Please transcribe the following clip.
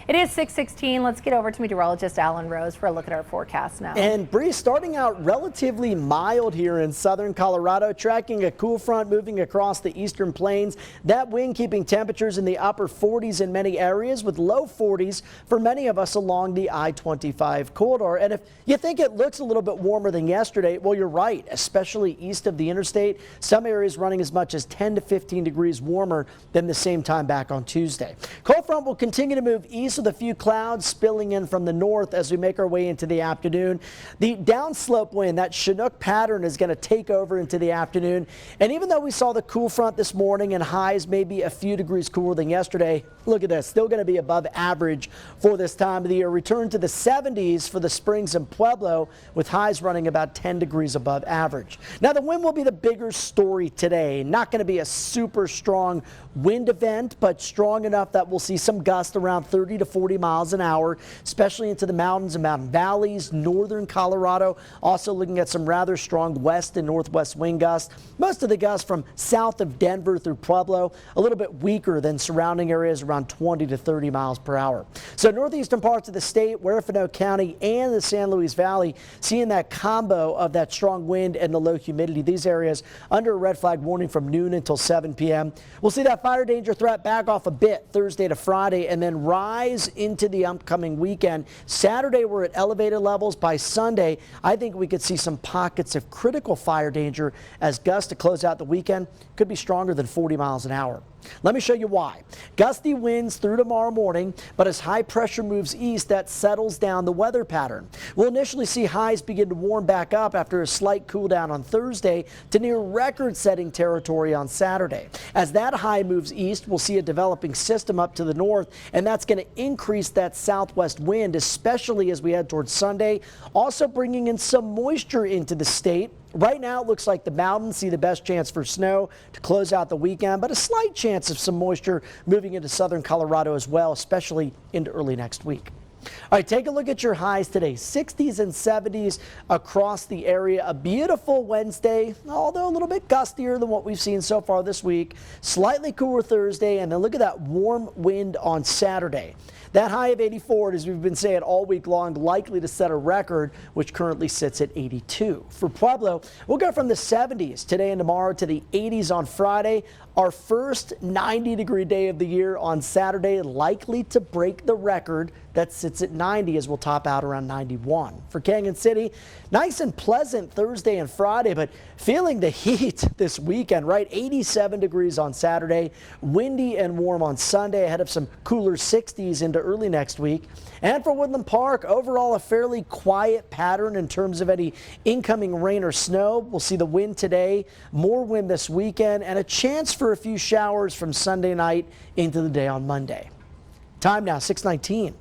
It is 6:16. Let's get over to meteorologist Alan Rose for a look at our forecast now. And Bree, starting out relatively mild here in southern Colorado, tracking a cool front moving across the eastern plains. That wind keeping temperatures in the upper 40s in many areas, with low 40s for many of us along the I-25 corridor. And if you think it looks a little bit warmer than yesterday, well, you're right, especially east of the interstate. Some areas running as much as 10 to 15 degrees warmer than the same time back on Tuesday. Cold front will continue to move east with a few clouds spilling in from the north as we make our way into the afternoon. The downslope wind, that Chinook pattern, is going to take over into the afternoon. And even though we saw the cool front this morning and highs maybe a few degrees cooler than yesterday, look at this, still going to be above average for this time of the year. Return to the 70s for the Springs and Pueblo, with highs running about 10 degrees above average. Now, the wind will be the bigger story today. Not going to be a super strong wind event, but strong enough that we'll see some gusts around 30 to 40 miles an hour, especially into the mountains and mountain valleys, northern Colorado. Also looking at some rather strong west and northwest wind gusts. Most of the gusts from south of Denver through Pueblo, a little bit weaker than surrounding areas, around 20 to 30 miles per hour. So northeastern parts of the state, Huerfano County and the San Luis Valley, seeing that combo of that strong wind and the low humidity. These areas under a red flag warning from noon until 7 p.m. We'll see that fire danger threat back off a bit Thursday to Friday and then rise into the upcoming weekend. Saturday, we're at elevated levels. By Sunday, I think we could see some pockets of critical fire danger as gusts to close out the weekend could be stronger than 40 miles an hour. Let me show you why. Gusty winds through tomorrow morning, but as high pressure moves east, that settles down the weather pattern. We'll initially see highs begin to warm back up after a slight cool down on Thursday to near record-setting territory on Saturday. As that high moves east, we'll see a developing system up to the north, and that's going to increase that southwest wind, especially as we head towards Sunday. Also bringing in some moisture into the state. Right now, it looks like the mountains see the best chance for snow to close out the weekend, but a slight chance of some moisture moving into southern Colorado as well, especially into early next week. All right, take a look at your highs today. 60s and 70s across the area. A beautiful Wednesday, although a little bit gustier than what we've seen so far this week. Slightly cooler Thursday, and then look at that warm wind on Saturday. That high of 84, as we've been saying all week long, likely to set a record, which currently sits at 82. For Pueblo, we'll go from the 70s today and tomorrow to the 80s on Friday. Our first 90-degree day of the year on Saturday, likely to break the record that sits at 90 as we'll top out around 91. For Canyon City, nice and pleasant Thursday and Friday, but feeling the heat this weekend, right? 87 degrees on Saturday, windy and warm on Sunday, ahead of some cooler 60s into early next week. And for Woodland Park, overall a fairly quiet pattern in terms of any incoming rain or snow. We'll see the wind today, more wind this weekend, and a chance for a few showers from Sunday night into the day on Monday. Time now, 6:19.